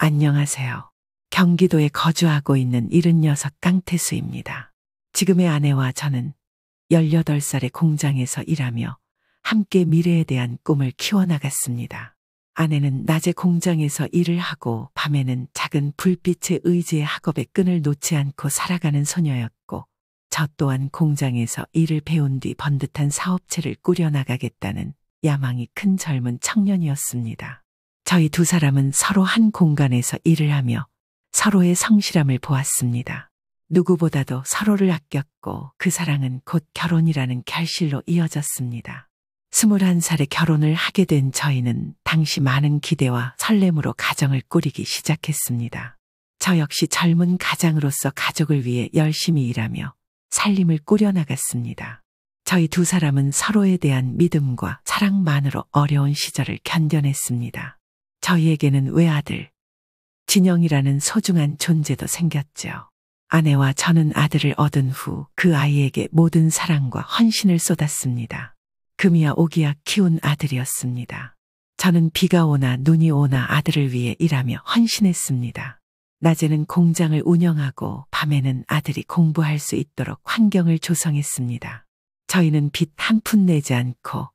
안녕하세요. 경기도에 거주하고 있는 76 깡태수입니다. 지금의 아내와 저는 18살의 공장에서 일하며 함께 미래에 대한 꿈을 키워나갔습니다. 아내는 낮에 공장에서 일을 하고 밤에는 작은 불빛의 의지의 학업의 끈을 놓지 않고 살아가는 소녀였고, 저 또한 공장에서 일을 배운 뒤 번듯한 사업체를 꾸려나가겠다는 야망이 큰 젊은 청년이었습니다. 저희 두 사람은 서로 한 공간에서 일을 하며 서로의 성실함을 보았습니다. 누구보다도 서로를 아꼈고 그 사랑은 곧 결혼이라는 결실로 이어졌습니다. 21살에 결혼을 하게 된 저희는 당시 많은 기대와 설렘으로 가정을 꾸리기 시작했습니다. 저 역시 젊은 가장으로서 가족을 위해 열심히 일하며 살림을 꾸려나갔습니다. 저희 두 사람은 서로에 대한 믿음과 사랑만으로 어려운 시절을 견뎌냈습니다. 저희에게는 외아들, 진영이라는 소중한 존재도 생겼죠. 아내와 저는 아들을 얻은 후 그 아이에게 모든 사랑과 헌신을 쏟았습니다. 금이야 오기야 키운 아들이었습니다. 저는 비가 오나 눈이 오나 아들을 위해 일하며 헌신했습니다. 낮에는 공장을 운영하고 밤에는 아들이 공부할 수 있도록 환경을 조성했습니다. 저희는 빚 한 푼 내지 않고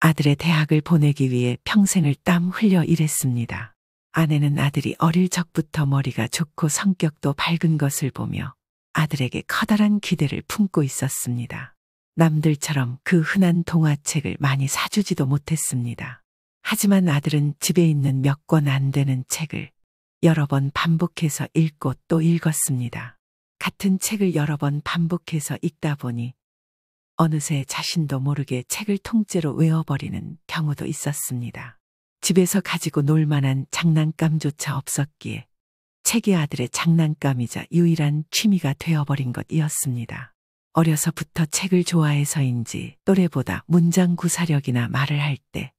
아들의 대학을 보내기 위해 평생을 땀 흘려 일했습니다. 아내는 아들이 어릴 적부터 머리가 좋고 성격도 밝은 것을 보며 아들에게 커다란 기대를 품고 있었습니다. 남들처럼 그 흔한 동화책을 많이 사주지도 못했습니다. 하지만 아들은 집에 있는 몇 권 안 되는 책을 여러 번 반복해서 읽고 또 읽었습니다. 같은 책을 여러 번 반복해서 읽다 보니 어느새 자신도 모르게 책을 통째로 외워버리는 경우도 있었습니다. 집에서 가지고 놀 만한 장난감조차 없었기에 책이 아들의 장난감이자 유일한 취미가 되어버린 것이었습니다. 어려서부터 책을 좋아해서인지 또래보다 문장 구사력이나 말을 할 때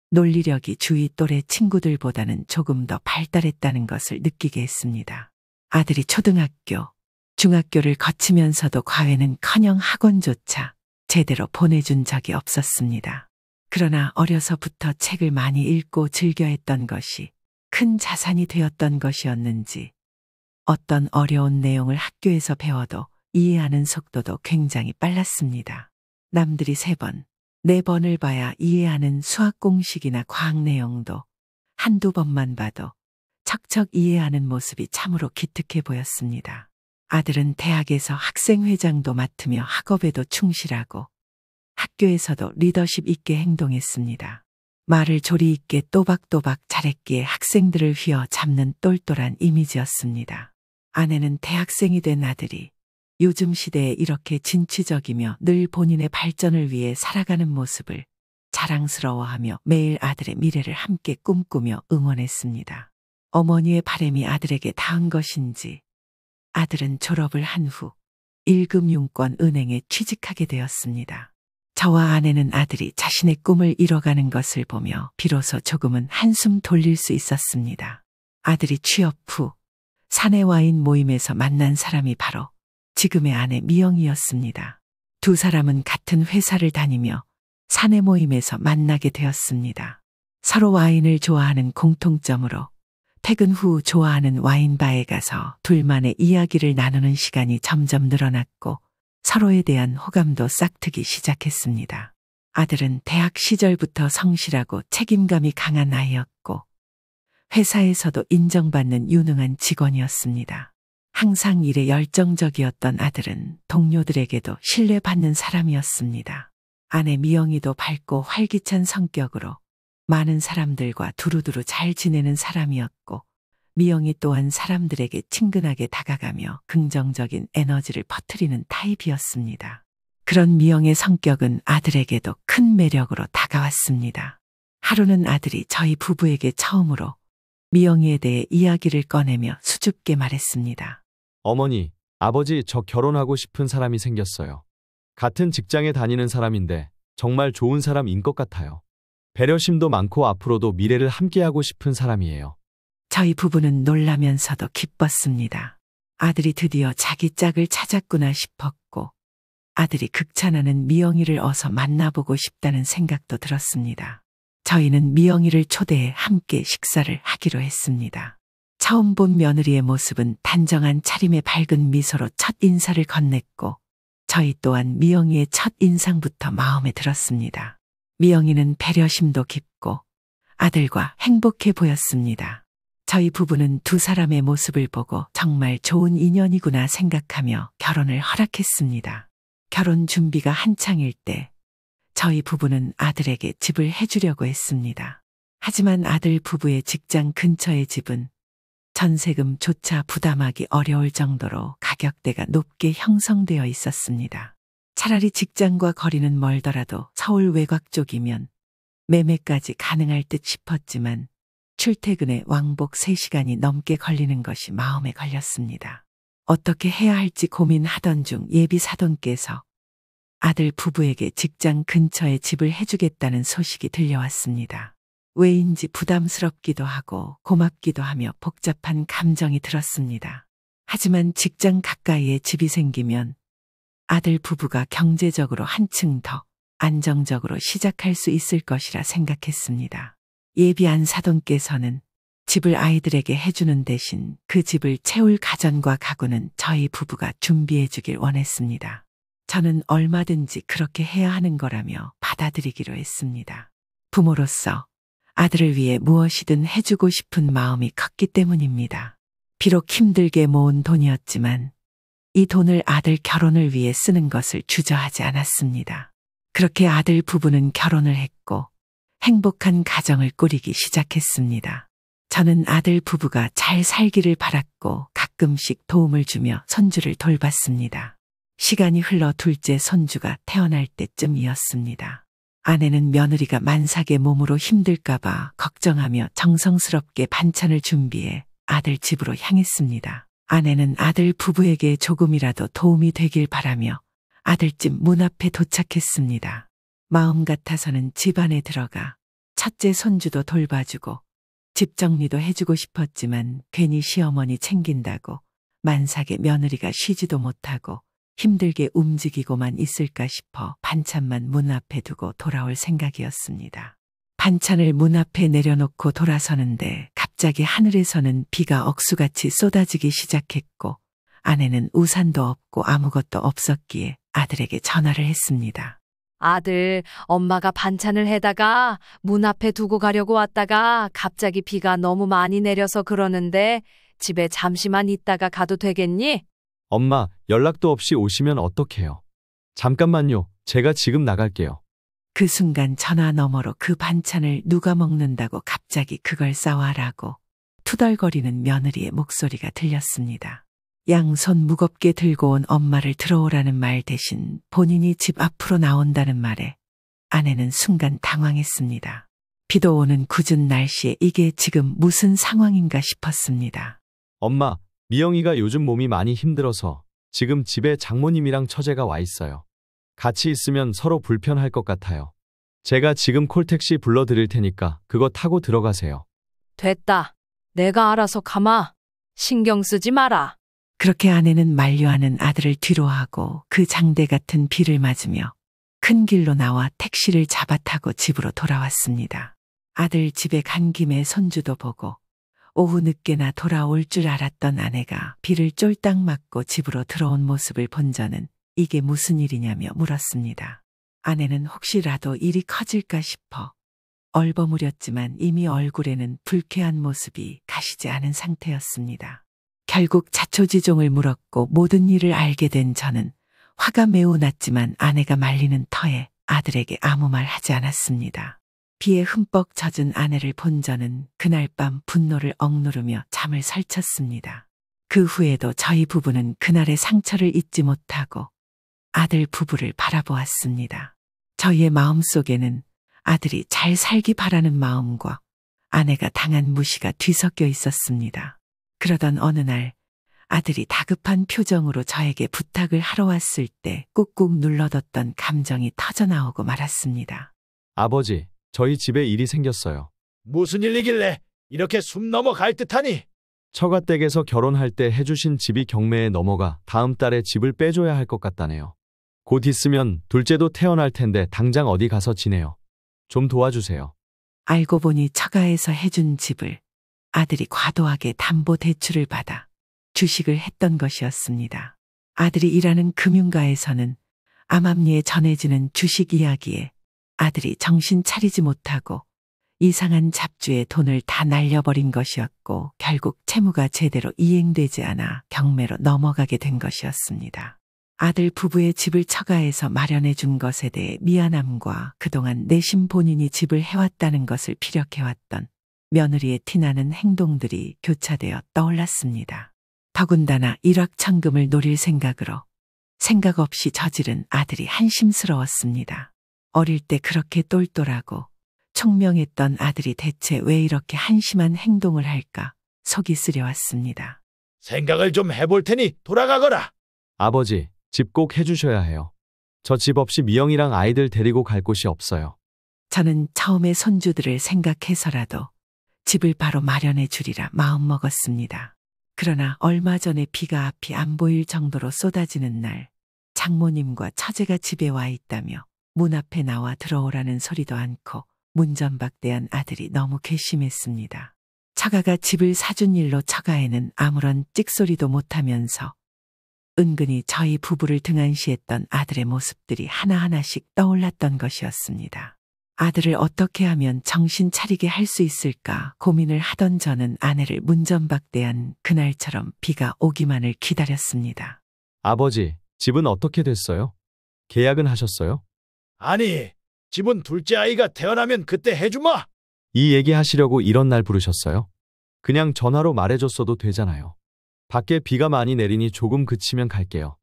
논리력이 주위 또래 친구들보다는 조금 더 발달했다는 것을 느끼게 했습니다. 아들이 초등학교, 중학교를 거치면서도 과외는커녕 학원조차 제대로 보내준 적이 없었습니다. 그러나 어려서부터 책을 많이 읽고 즐겨했던 것이 큰 자산이 되었던 것이었는지 어떤 어려운 내용을 학교에서 배워도 이해하는 속도도 굉장히 빨랐습니다. 남들이 3번, 4번을 봐야 이해하는 수학 공식이나 과학 내용도 한두 번만 봐도 척척 이해하는 모습이 참으로 기특해 보였습니다. 아들은 대학에서 학생회장도 맡으며 학업에도 충실하고 학교에서도 리더십 있게 행동했습니다. 말을 조리 있게 또박또박 잘했기에 학생들을 휘어잡는 똘똘한 이미지였습니다. 아내는 대학생이 된 아들이 요즘 시대에 이렇게 진취적이며 늘 본인의 발전을 위해 살아가는 모습을 자랑스러워하며 매일 아들의 미래를 함께 꿈꾸며 응원했습니다. 어머니의 바람이 아들에게 닿은 것인지 아들은 졸업을 한 후 1금융권 은행에 취직하게 되었습니다. 저와 아내는 아들이 자신의 꿈을 이뤄가는 것을 보며 비로소 조금은 한숨 돌릴 수 있었습니다. 아들이 취업 후 사내 와인 모임에서 만난 사람이 바로 지금의 아내 미영이었습니다. 두 사람은 같은 회사를 다니며 사내 모임에서 만나게 되었습니다. 서로 와인을 좋아하는 공통점으로 퇴근 후 좋아하는 와인바에 가서 둘만의 이야기를 나누는 시간이 점점 늘어났고 서로에 대한 호감도 싹트기 시작했습니다. 아들은 대학 시절부터 성실하고 책임감이 강한 아이였고 회사에서도 인정받는 유능한 직원이었습니다. 항상 일에 열정적이었던 아들은 동료들에게도 신뢰받는 사람이었습니다. 아내 미영이도 밝고 활기찬 성격으로 많은 사람들과 두루두루 잘 지내는 사람이었고 미영이 또한 사람들에게 친근하게 다가가며 긍정적인 에너지를 퍼뜨리는 타입이었습니다. 그런 미영의 성격은 아들에게도 큰 매력으로 다가왔습니다. 하루는 아들이 저희 부부에게 처음으로 미영이에 대해 이야기를 꺼내며 수줍게 말했습니다. 어머니, 아버지, 저 결혼하고 싶은 사람이 생겼어요. 같은 직장에 다니는 사람인데 정말 좋은 사람인 것 같아요. 배려심도 많고 앞으로도 미래를 함께하고 싶은 사람이에요. 저희 부부는 놀라면서도 기뻤습니다. 아들이 드디어 자기 짝을 찾았구나 싶었고 아들이 극찬하는 미영이를 어서 만나보고 싶다는 생각도 들었습니다. 저희는 미영이를 초대해 함께 식사를 하기로 했습니다. 처음 본 며느리의 모습은 단정한 차림의 밝은 미소로 첫 인사를 건넸고 저희 또한 미영이의 첫 인상부터 마음에 들었습니다. 미영이는 배려심도 깊고 아들과 행복해 보였습니다. 저희 부부는 두 사람의 모습을 보고 정말 좋은 인연이구나 생각하며 결혼을 허락했습니다. 결혼 준비가 한창일 때 저희 부부는 아들에게 집을 해주려고 했습니다. 하지만 아들 부부의 직장 근처의 집은 전세금조차 부담하기 어려울 정도로 가격대가 높게 형성되어 있었습니다. 차라리 직장과 거리는 멀더라도 서울 외곽 쪽이면 매매까지 가능할 듯 싶었지만 출퇴근에 왕복 3시간이 넘게 걸리는 것이 마음에 걸렸습니다. 어떻게 해야 할지 고민하던 중 예비 사돈께서 아들 부부에게 직장 근처에 집을 해주겠다는 소식이 들려왔습니다. 왜인지 부담스럽기도 하고 고맙기도 하며 복잡한 감정이 들었습니다. 하지만 직장 가까이에 집이 생기면 아들 부부가 경제적으로 한층 더 안정적으로 시작할 수 있을 것이라 생각했습니다. 예비한 사돈께서는 집을 아이들에게 해주는 대신 그 집을 채울 가전과 가구는 저희 부부가 준비해 주길 원했습니다. 저는 얼마든지 그렇게 해야 하는 거라며 받아들이기로 했습니다. 부모로서 아들을 위해 무엇이든 해주고 싶은 마음이 컸기 때문입니다. 비록 힘들게 모은 돈이었지만 이 돈을 아들 결혼을 위해 쓰는 것을 주저하지 않았습니다. 그렇게 아들 부부는 결혼을 했고 행복한 가정을 꾸리기 시작했습니다. 저는 아들 부부가 잘 살기를 바랐고 가끔씩 도움을 주며 손주를 돌봤습니다. 시간이 흘러 둘째 손주가 태어날 때쯤이었습니다. 아내는 며느리가 만삭의 몸으로 힘들까봐 걱정하며 정성스럽게 반찬을 준비해 아들 집으로 향했습니다. 아내는 아들 부부에게 조금이라도 도움이 되길 바라며 아들집 문 앞에 도착했습니다. 마음 같아서는 집 안에 들어가 첫째 손주도 돌봐주고 집 정리도 해주고 싶었지만 괜히 시어머니 챙긴다고 만삭의 며느리가 쉬지도 못하고 힘들게 움직이고만 있을까 싶어 반찬만 문 앞에 두고 돌아올 생각이었습니다. 반찬을 문 앞에 내려놓고 돌아서는데 갑자기 하늘에서는 비가 억수같이 쏟아지기 시작했고 아내는 우산도 없고 아무것도 없었기에 아들에게 전화를 했습니다. 아들, 엄마가 반찬을 해다가 문 앞에 두고 가려고 왔다가 갑자기 비가 너무 많이 내려서 그러는데 집에 잠시만 있다가 가도 되겠니? 엄마, 연락도 없이 오시면 어떡해요? 잠깐만요. 제가 지금 나갈게요. 그 순간 전화 너머로 그 반찬을 누가 먹는다고 갑자기 그걸 싸와라고 투덜거리는 며느리의 목소리가 들렸습니다. 양손 무겁게 들고 온 엄마를 들어오라는 말 대신 본인이 집 앞으로 나온다는 말에 아내는 순간 당황했습니다. 비도 오는 궂은 날씨에 이게 지금 무슨 상황인가 싶었습니다. 엄마, 미영이가 요즘 몸이 많이 힘들어서 지금 집에 장모님이랑 처제가 와 있어요. 같이 있으면 서로 불편할 것 같아요. 제가 지금 콜택시 불러드릴 테니까 그거 타고 들어가세요. 됐다. 내가 알아서 가마. 신경 쓰지 마라. 그렇게 아내는 만류하는 아들을 뒤로하고 그 장대 같은 비를 맞으며 큰 길로 나와 택시를 잡아 타고 집으로 돌아왔습니다. 아들 집에 간 김에 손주도 보고 오후 늦게나 돌아올 줄 알았던 아내가 비를 쫄딱 맞고 집으로 들어온 모습을 본 저는 이게 무슨 일이냐며 물었습니다. 아내는 혹시라도 일이 커질까 싶어 얼버무렸지만 이미 얼굴에는 불쾌한 모습이 가시지 않은 상태였습니다. 결국 자초지종을 물었고 모든 일을 알게 된 저는 화가 매우 났지만 아내가 말리는 터에 아들에게 아무 말 하지 않았습니다. 비에 흠뻑 젖은 아내를 본 저는 그날 밤 분노를 억누르며 잠을 설쳤습니다. 그 후에도 저희 부부는 그날의 상처를 잊지 못하고 아들 부부를 바라보았습니다. 저희의 마음속에는 아들이 잘 살기 바라는 마음과 아내가 당한 무시가 뒤섞여 있었습니다. 그러던 어느 날 아들이 다급한 표정으로 저에게 부탁을 하러 왔을 때 꾹꾹 눌러뒀던 감정이 터져나오고 말았습니다. 아버지, 저희 집에 일이 생겼어요. 무슨 일이길래 이렇게 숨 넘어갈 듯하니? 처가댁에서 결혼할 때 해주신 집이 경매에 넘어가 다음 달에 집을 빼줘야 할 것 같다네요. 곧 있으면 둘째도 태어날 텐데 당장 어디 가서 지내요. 좀 도와주세요. 알고 보니 처가에서 해준 집을 아들이 과도하게 담보 대출을 받아 주식을 했던 것이었습니다. 아들이 일하는 금융가에서는 암암리에 전해지는 주식 이야기에 아들이 정신 차리지 못하고 이상한 잡주에 돈을 다 날려버린 것이었고 결국 채무가 제대로 이행되지 않아 경매로 넘어가게 된 것이었습니다. 아들 부부의 집을 처가해서 마련해 준 것에 대해 미안함과 그동안 내심 본인이 집을 해왔다는 것을 피력해왔던 며느리의 티나는 행동들이 교차되어 떠올랐습니다. 더군다나 일확천금을 노릴 생각으로 생각 없이 저지른 아들이 한심스러웠습니다. 어릴 때 그렇게 똘똘하고 총명했던 아들이 대체 왜 이렇게 한심한 행동을 할까 속이 쓰려왔습니다. 생각을 좀 해볼 테니 돌아가거라. 아버지, 집 꼭 해주셔야 해요. 저 집 없이 미영이랑 아이들 데리고 갈 곳이 없어요. 저는 처음에 손주들을 생각해서라도 집을 바로 마련해 주리라 마음먹었습니다. 그러나 얼마 전에 비가 앞이 안 보일 정도로 쏟아지는 날 장모님과 처제가 집에 와 있다며 문 앞에 나와 들어오라는 소리도 않고 문전박대한 아들이 너무 괘씸했습니다. 처가가 집을 사준 일로 처가에는 아무런 찍소리도 못하면서 은근히 저희 부부를 등한시했던 아들의 모습들이 하나하나씩 떠올랐던 것이었습니다. 아들을 어떻게 하면 정신 차리게 할 수 있을까 고민을 하던 저는 아내를 문전박대한 그날처럼 비가 오기만을 기다렸습니다. 아버지, 집은 어떻게 됐어요? 계약은 하셨어요? 아니, 집은 둘째 아이가 태어나면 그때 해주마. 이 얘기 하시려고 이런 날 부르셨어요? 그냥 전화로 말해줬어도 되잖아요. 밖에 비가 많이 내리니 조금 그치면 갈게요.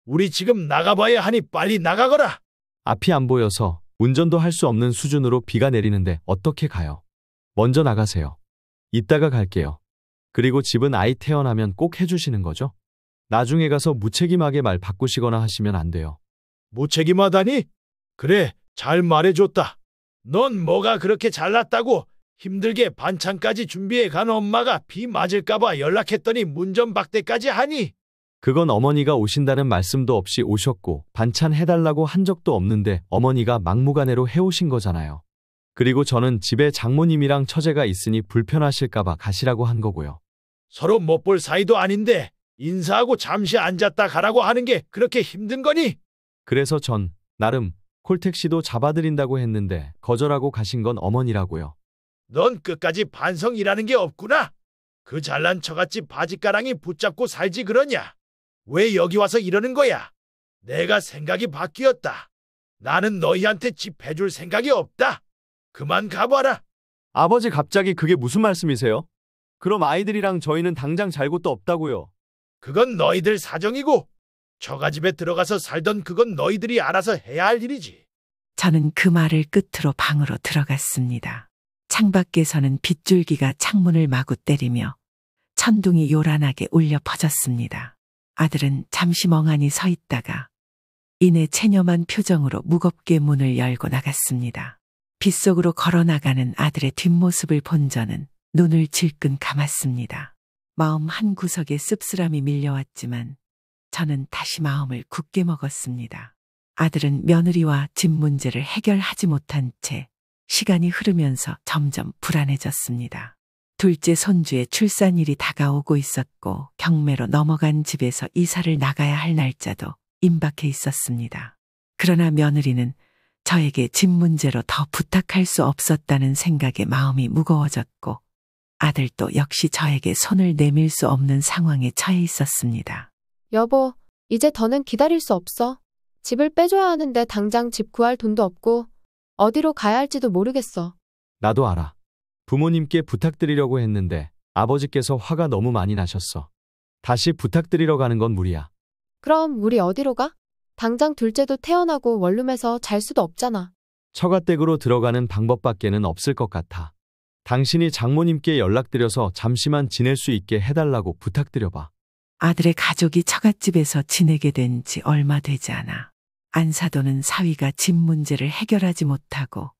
우리 지금 나가봐야 하니 빨리 나가거라. 앞이 안 보여서 운전도 할 수 없는 수준으로 비가 내리는데 어떻게 가요? 먼저 나가세요. 이따가 갈게요. 그리고 집은 아이 태어나면 꼭 해주시는 거죠? 나중에 가서 무책임하게 말 바꾸시거나 하시면 안 돼요. 무책임하다니? 그래, 잘 말해줬다. 넌 뭐가 그렇게 잘났다고 힘들게 반찬까지 준비해 간 엄마가 비 맞을까봐 연락했더니 문전박대까지 하니? 그건 어머니가 오신다는 말씀도 없이 오셨고 반찬 해달라고 한 적도 없는데 어머니가 막무가내로 해오신 거잖아요. 그리고 저는 집에 장모님이랑 처제가 있으니 불편하실까봐 가시라고 한 거고요. 서로 못 볼 사이도 아닌데 인사하고 잠시 앉았다 가라고 하는 게 그렇게 힘든 거니? 그래서 전 나름 콜택시도 잡아드린다고 했는데 거절하고 가신 건 어머니라고요. 넌 끝까지 반성이라는 게 없구나. 그 잘난 처갓집 바짓가랑이 붙잡고 살지 그러냐? 왜 여기 와서 이러는 거야? 내가 생각이 바뀌었다. 나는 너희한테 집 해줄 생각이 없다. 그만 가봐라. 아버지 갑자기 그게 무슨 말씀이세요? 그럼 아이들이랑 저희는 당장 잘 곳도 없다고요. 그건 너희들 사정이고 처가집에 들어가서 살던 그건 너희들이 알아서 해야 할 일이지. 저는 그 말을 끝으로 방으로 들어갔습니다. 창밖에서는 빗줄기가 창문을 마구 때리며 천둥이 요란하게 울려 퍼졌습니다. 아들은 잠시 멍하니 서 있다가 이내 체념한 표정으로 무겁게 문을 열고 나갔습니다. 빗속으로 걸어나가는 아들의 뒷모습을 본 저는 눈을 질끈 감았습니다. 마음 한구석에 씁쓸함이 밀려왔지만 저는 다시 마음을 굳게 먹었습니다. 아들은 며느리와 집 문제를 해결하지 못한 채 시간이 흐르면서 점점 불안해졌습니다. 둘째 손주의 출산일이 다가오고 있었고 경매로 넘어간 집에서 이사를 나가야 할 날짜도 임박해 있었습니다. 그러나 며느리는 저에게 집 문제로 더 부탁할 수 없었다는 생각에 마음이 무거워졌고 아들도 역시 저에게 손을 내밀 수 없는 상황에 처해 있었습니다. 여보, 이제 더는 기다릴 수 없어. 집을 빼줘야 하는데 당장 집 구할 돈도 없고 어디로 가야 할지도 모르겠어. 나도 알아. 부모님께 부탁드리려고 했는데 아버지께서 화가 너무 많이 나셨어. 다시 부탁드리러 가는 건 무리야. 그럼 우리 어디로 가? 당장 둘째도 태어나고 원룸에서 잘 수도 없잖아. 처가댁으로 들어가는 방법밖에는 없을 것 같아. 당신이 장모님께 연락드려서 잠시만 지낼 수 있게 해달라고 부탁드려봐. 아들의 가족이 처갓집에서 지내게 된 지 얼마 되지 않아 안사도는 사위가 집 문제를 해결하지 못하고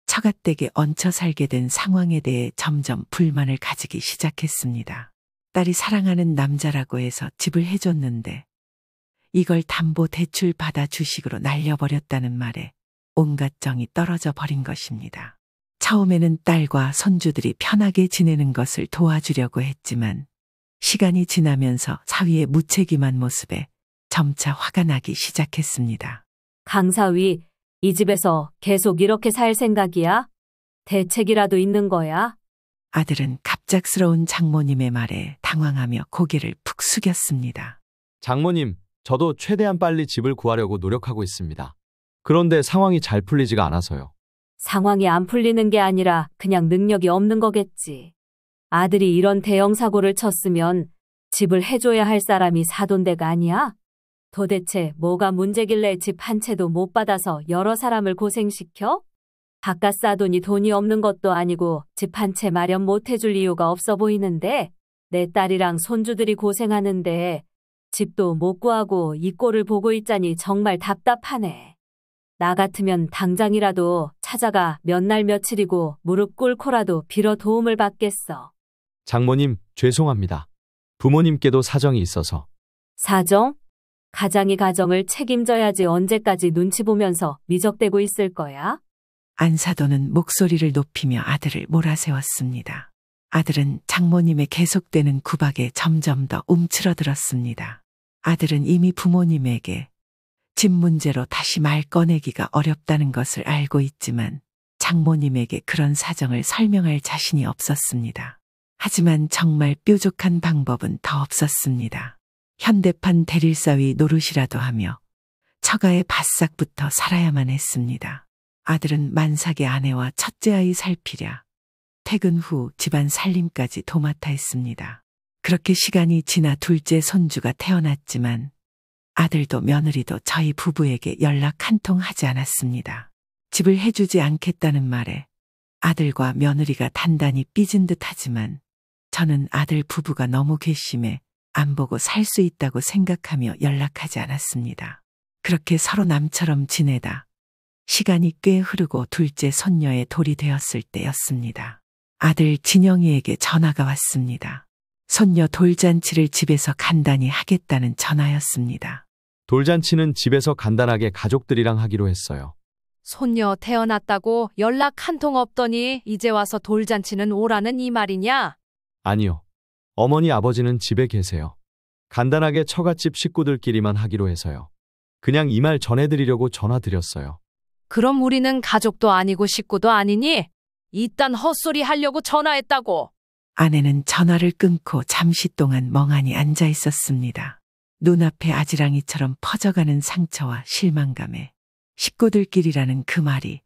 처갓댁에 얹혀 살게 된 상황에 대해 점점 불만을 가지기 시작했습니다. 딸이 사랑하는 남자라고 해서 집을 해줬는데 이걸 담보 대출 받아 주식으로 날려버렸다는 말에 온갖 정이 떨어져 버린 것입니다. 처음에는 딸과 손주들이 편하게 지내는 것을 도와주려고 했지만 시간이 지나면서 사위의 무책임한 모습에 점차 화가 나기 시작했습니다. 강사위, 이 집에서 계속 이렇게 살 생각이야? 대책이라도 있는 거야? 아들은 갑작스러운 장모님의 말에 당황하며 고개를 푹 숙였습니다. 장모님, 저도 최대한 빨리 집을 구하려고 노력하고 있습니다. 그런데 상황이 잘 풀리지가 않아서요. 상황이 안 풀리는 게 아니라 그냥 능력이 없는 거겠지. 아들이 이런 대형 사고를 쳤으면 집을 해줘야 할 사람이 사돈대가 아니야? 도대체 뭐가 문제길래 집 한 채도 못 받아서 여러 사람을 고생시켜? 바깥 사돈이 돈이 없는 것도 아니고 집 한 채 마련 못 해줄 이유가 없어 보이는데 내 딸이랑 손주들이 고생하는데 집도 못 구하고 이 꼴을 보고 있자니 정말 답답하네. 나 같으면 당장이라도 찾아가 몇 날 며칠이고 무릎 꿇고라도 빌어 도움을 받겠어. 장모님, 죄송합니다. 부모님께도 사정이 있어서. 사정? 가장이 가정을 책임져야지 언제까지 눈치 보면서 미적대고 있을 거야? 안사돈은 목소리를 높이며 아들을 몰아세웠습니다. 아들은 장모님의 계속되는 구박에 점점 더 움츠러들었습니다. 아들은 이미 부모님에게 집 문제로 다시 말 꺼내기가 어렵다는 것을 알고 있지만 장모님에게 그런 사정을 설명할 자신이 없었습니다. 하지만 정말 뾰족한 방법은 더 없었습니다. 현대판 대릴사위 노릇이라도 하며 처가에 바싹 붙어 살아야만 했습니다. 아들은 만삭의 아내와 첫째 아이 살피랴 퇴근 후 집안 살림까지 도맡아 했습니다. 그렇게 시간이 지나 둘째 손주가 태어났지만 아들도 며느리도 저희 부부에게 연락 한 통 하지 않았습니다. 집을 해주지 않겠다는 말에 아들과 며느리가 단단히 삐진 듯 하지만 저는 아들 부부가 너무 괘씸해 안 보고 살 수 있다고 생각하며 연락하지 않았습니다. 그렇게 서로 남처럼 지내다 시간이 꽤 흐르고 둘째 손녀의 돌이 되었을 때였습니다. 아들 진영이에게 전화가 왔습니다. 손녀 돌잔치를 집에서 간단히 하겠다는 전화였습니다. 돌잔치는 집에서 간단하게 가족들이랑 하기로 했어요. 손녀 태어났다고 연락 한 통 없더니 이제 와서 돌잔치는 오라는 이 말이냐? 아니요. 어머니 아버지는 집에 계세요. 간단하게 처갓집 식구들끼리만 하기로 해서요. 그냥 이 말 전해드리려고 전화드렸어요. 그럼 우리는 가족도 아니고 식구도 아니니? 이딴 헛소리 하려고 전화했다고. 아내는 전화를 끊고 잠시 동안 멍하니 앉아 있었습니다. 눈앞에 아지랑이처럼 퍼져가는 상처와 실망감에 식구들끼리라는 그 말이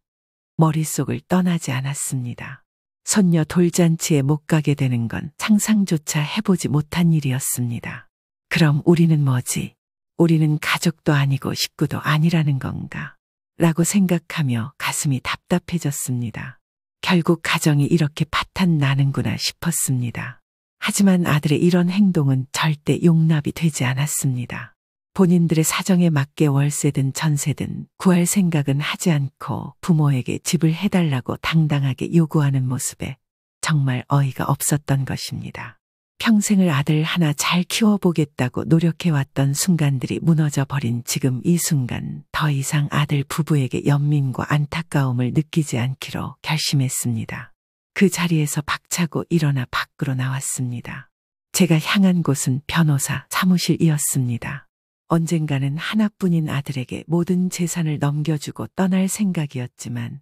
머릿속을 떠나지 않았습니다. 손녀 돌잔치에 못 가게 되는 건 상상조차 해보지 못한 일이었습니다. 그럼 우리는 뭐지? 우리는 가족도 아니고 식구도 아니라는 건가? 라고 생각하며 가슴이 답답해졌습니다. 결국 가정이 이렇게 파탄 나는구나 싶었습니다. 하지만 아들의 이런 행동은 절대 용납이 되지 않았습니다. 본인들의 사정에 맞게 월세든 전세든 구할 생각은 하지 않고 부모에게 집을 해달라고 당당하게 요구하는 모습에 정말 어이가 없었던 것입니다. 평생을 아들 하나 잘 키워보겠다고 노력해왔던 순간들이 무너져 버린 지금 이 순간 더 이상 아들 부부에게 연민과 안타까움을 느끼지 않기로 결심했습니다. 그 자리에서 박차고 일어나 밖으로 나왔습니다. 제가 향한 곳은 변호사 사무실이었습니다. 언젠가는 하나뿐인 아들에게 모든 재산을 넘겨주고 떠날 생각이었지만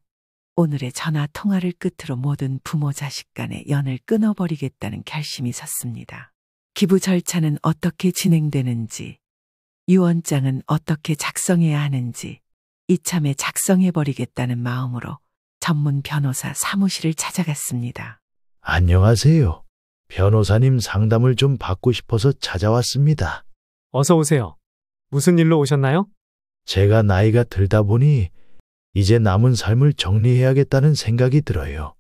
오늘의 전화 통화를 끝으로 모든 부모 자식 간의 연을 끊어버리겠다는 결심이 섰습니다. 기부 절차는 어떻게 진행되는지, 유언장은 어떻게 작성해야 하는지 이참에 작성해버리겠다는 마음으로 전문 변호사 사무실을 찾아갔습니다. 안녕하세요. 변호사님 상담을 좀 받고 싶어서 찾아왔습니다. 어서 오세요. 무슨 일로 오셨나요? 제가 나이가 들다 보니 이제 남은 삶을 정리해야겠다는 생각이 들어요.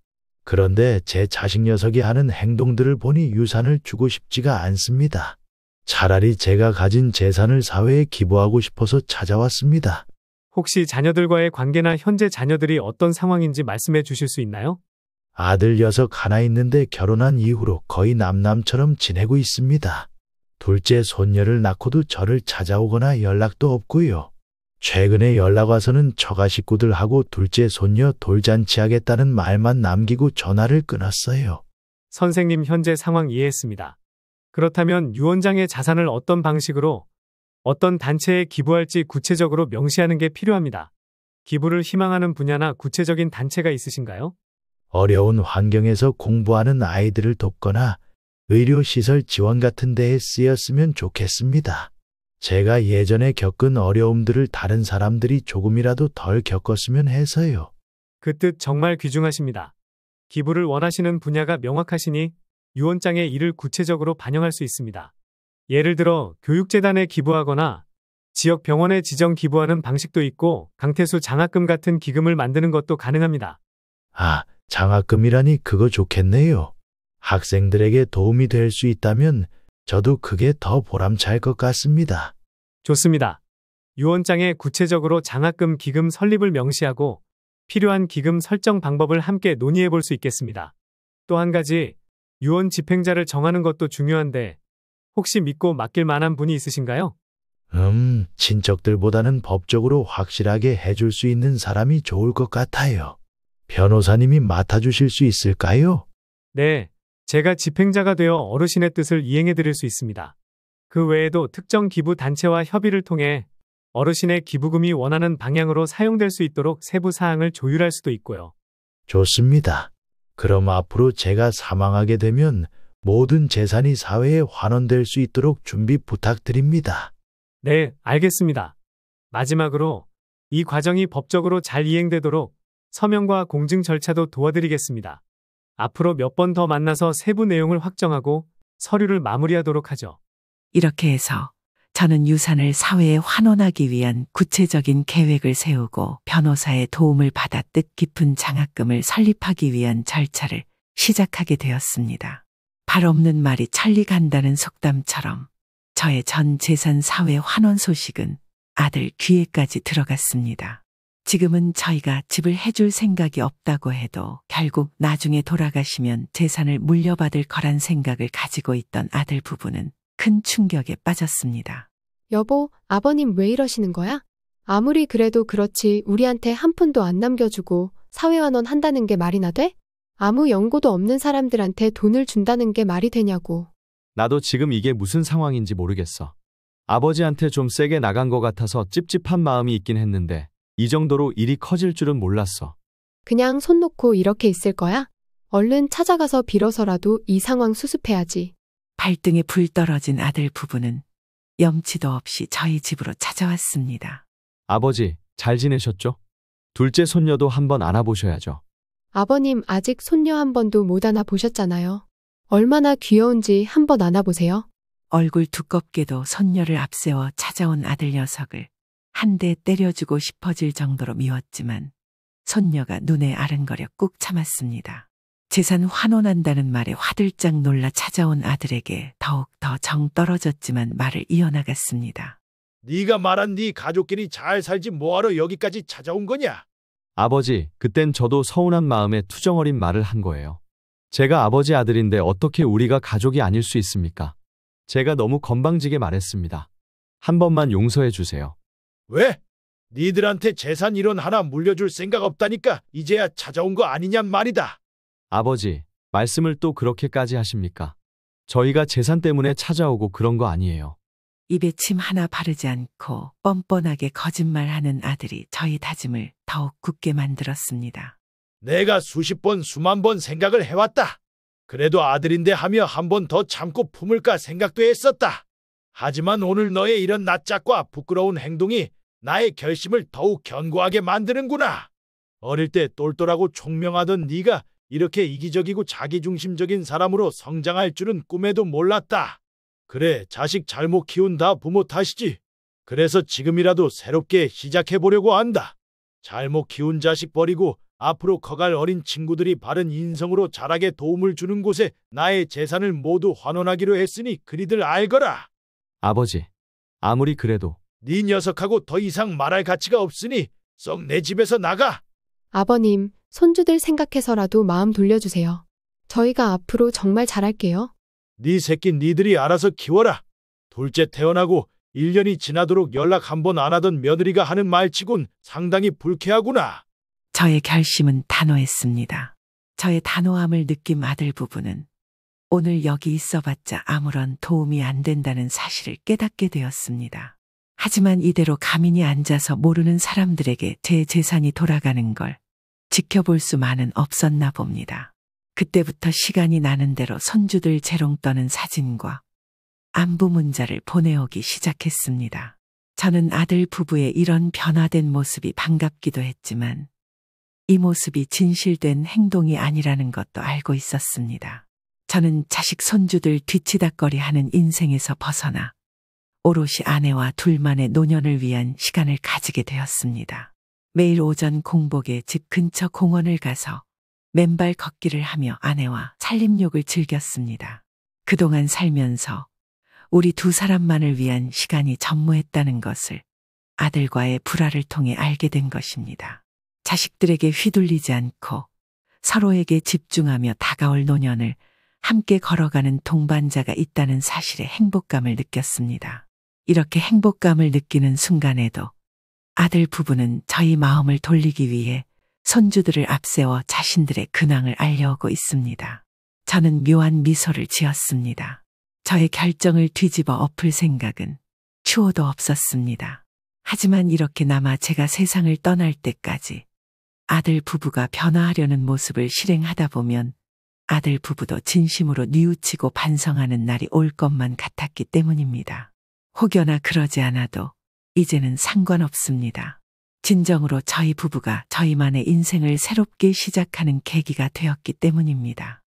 그런데 제 자식 녀석이 하는 행동들을 보니 유산을 주고 싶지가 않습니다. 차라리 제가 가진 재산을 사회에 기부하고 싶어서 찾아왔습니다. 혹시 자녀들과의 관계나 현재 자녀들이 어떤 상황인지 말씀해 주실 수 있나요? 아들 녀석 하나 있는데 결혼한 이후로 거의 남남처럼 지내고 있습니다. 둘째 손녀를 낳고도 저를 찾아오거나 연락도 없고요. 최근에 연락 와서는 처가 식구들하고 둘째 손녀 돌잔치하겠다는 말만 남기고 전화를 끊었어요. 선생님 현재 상황 이해했습니다. 그렇다면 유원장의 자산을 어떤 방식으로 어떤 단체에 기부할지 구체적으로 명시하는 게 필요합니다. 기부를 희망하는 분야나 구체적인 단체가 있으신가요? 어려운 환경에서 공부하는 아이들을 돕거나 의료시설 지원 같은 데에 쓰였으면 좋겠습니다. 제가 예전에 겪은 어려움들을 다른 사람들이 조금이라도 덜 겪었으면 해서요. 그 뜻 정말 귀중하십니다. 기부를 원하시는 분야가 명확하시니 유언장의 일을 구체적으로 반영할 수 있습니다. 예를 들어 교육재단에 기부하거나 지역 병원에 지정 기부하는 방식도 있고 강태수 장학금 같은 기금을 만드는 것도 가능합니다. 아, 장학금이라니 그거 좋겠네요. 학생들에게 도움이 될 수 있다면 저도 그게 더 보람찰 것 같습니다. 좋습니다. 유언장에 구체적으로 장학금 기금 설립을 명시하고 필요한 기금 설정 방법을 함께 논의해 볼 수 있겠습니다. 또 한 가지, 유언 집행자를 정하는 것도 중요한데 혹시 믿고 맡길 만한 분이 있으신가요? 친척들보다는 법적으로 확실하게 해줄 수 있는 사람이 좋을 것 같아요. 변호사님이 맡아주실 수 있을까요? 네, 제가 집행자가 되어 어르신의 뜻을 이행해 드릴 수 있습니다. 그 외에도 특정 기부 단체와 협의를 통해 어르신의 기부금이 원하는 방향으로 사용될 수 있도록 세부 사항을 조율할 수도 있고요. 좋습니다. 그럼 앞으로 제가 사망하게 되면 모든 재산이 사회에 환원될 수 있도록 준비 부탁드립니다. 네, 알겠습니다. 마지막으로 이 과정이 법적으로 잘 이행되도록 서명과 공증 절차도 도와드리겠습니다. 앞으로 몇 번 더 만나서 세부 내용을 확정하고 서류를 마무리하도록 하죠. 이렇게 해서 저는 유산을 사회에 환원하기 위한 구체적인 계획을 세우고 변호사의 도움을 받아 뜻깊은 장학금을 설립하기 위한 절차를 시작하게 되었습니다. 발 없는 말이 천리 간다는 속담처럼 저의 전 재산 사회 환원 소식은 아들 귀에까지 들어갔습니다. 지금은 저희가 집을 해줄 생각이 없다고 해도 결국 나중에 돌아가시면 재산을 물려받을 거란 생각을 가지고 있던 아들 부부는 큰 충격에 빠졌습니다. 여보, 아버님 왜 이러시는 거야? 아무리 그래도 그렇지 우리한테 한 푼도 안 남겨주고 사회환원 한다는 게 말이나 돼? 아무 연고도 없는 사람들한테 돈을 준다는 게 말이 되냐고. 나도 지금 이게 무슨 상황인지 모르겠어. 아버지한테 좀 세게 나간 것 같아서 찝찝한 마음이 있긴 했는데 이 정도로 일이 커질 줄은 몰랐어. 그냥 손 놓고 이렇게 있을 거야? 얼른 찾아가서 빌어서라도 이 상황 수습해야지. 발등에 불 떨어진 아들 부부는 염치도 없이 저희 집으로 찾아왔습니다. 아버지, 잘 지내셨죠? 둘째 손녀도 한번 안아보셔야죠. 아버님 아직 손녀 한 번도 못 안아보셨잖아요. 얼마나 귀여운지 한번 안아보세요. 얼굴 두껍게도 손녀를 앞세워 찾아온 아들 녀석을 한 대 때려주고 싶어질 정도로 미웠지만 손녀가 눈에 아른거려 꾹 참았습니다. 재산 환원한다는 말에 화들짝 놀라 찾아온 아들에게 더욱 더 정 떨어졌지만 말을 이어나갔습니다. 네가 말한 네 가족끼리 잘 살지 뭐하러 여기까지 찾아온 거냐? 아버지, 그땐 저도 서운한 마음에 투정어린 말을 한 거예요. 제가 아버지 아들인데 어떻게 우리가 가족이 아닐 수 있습니까? 제가 너무 건방지게 말했습니다. 한 번만 용서해 주세요. 왜? 니들한테 재산 1원 하나 물려줄 생각 없다니까 이제야 찾아온 거 아니냔 말이다. 아버지, 말씀을 또 그렇게까지 하십니까? 저희가 재산 때문에 찾아오고 그런 거 아니에요. 입에 침 하나 바르지 않고 뻔뻔하게 거짓말하는 아들이 저희 다짐을 더욱 굳게 만들었습니다. 내가 수십 번 수만 번 생각을 해왔다. 그래도 아들인데 하며 한 번 더 참고 품을까 생각도 했었다. 하지만 오늘 너의 이런 낯짝과 부끄러운 행동이 나의 결심을 더욱 견고하게 만드는구나. 어릴 때 똘똘하고 총명하던 네가 이렇게 이기적이고 자기중심적인 사람으로 성장할 줄은 꿈에도 몰랐다. 그래, 자식 잘못 키운 다 부모 탓이지. 그래서 지금이라도 새롭게 시작해보려고 한다. 잘못 키운 자식 버리고 앞으로 커갈 어린 친구들이 바른 인성으로 자라게 도움을 주는 곳에 나의 재산을 모두 환원하기로 했으니 그리들 알거라. 아버지, 아무리 그래도 네 녀석하고 더 이상 말할 가치가 없으니 썩 내 집에서 나가. 아버님, 손주들 생각해서라도 마음 돌려주세요. 저희가 앞으로 정말 잘할게요. 네 새끼 니들이 알아서 키워라. 둘째 태어나고 1년이 지나도록 연락 한 번 안 하던 며느리가 하는 말치곤 상당히 불쾌하구나. 저의 결심은 단호했습니다. 저의 단호함을 느낀 아들 부부는 오늘 여기 있어봤자 아무런 도움이 안 된다는 사실을 깨닫게 되었습니다. 하지만 이대로 가만히 앉아서 모르는 사람들에게 제 재산이 돌아가는 걸 지켜볼 수만은 없었나 봅니다. 그때부터 시간이 나는 대로 손주들 재롱 떠는 사진과 안부 문자를 보내오기 시작했습니다. 저는 아들 부부의 이런 변화된 모습이 반갑기도 했지만 이 모습이 진실된 행동이 아니라는 것도 알고 있었습니다. 저는 자식 손주들 뒤치다꺼리 하는 인생에서 벗어나 오롯이 아내와 둘만의 노년을 위한 시간을 가지게 되었습니다. 매일 오전 공복에 집 근처 공원을 가서 맨발 걷기를 하며 아내와 산림욕을 즐겼습니다. 그동안 살면서 우리 두 사람만을 위한 시간이 전무했다는 것을 아들과의 불화를 통해 알게 된 것입니다. 자식들에게 휘둘리지 않고 서로에게 집중하며 다가올 노년을 함께 걸어가는 동반자가 있다는 사실에 행복감을 느꼈습니다. 이렇게 행복감을 느끼는 순간에도 아들 부부는 저희 마음을 돌리기 위해 손주들을 앞세워 자신들의 근황을 알려오고 있습니다. 저는 묘한 미소를 지었습니다. 저의 결정을 뒤집어 엎을 생각은 추호도 없었습니다. 하지만 이렇게나마 제가 세상을 떠날 때까지 아들 부부가 변화하려는 모습을 실행하다 보면 아들 부부도 진심으로 뉘우치고 반성하는 날이 올 것만 같았기 때문입니다. 혹여나 그러지 않아도 이제는 상관없습니다. 진정으로 저희 부부가 저희만의 인생을 새롭게 시작하는 계기가 되었기 때문입니다.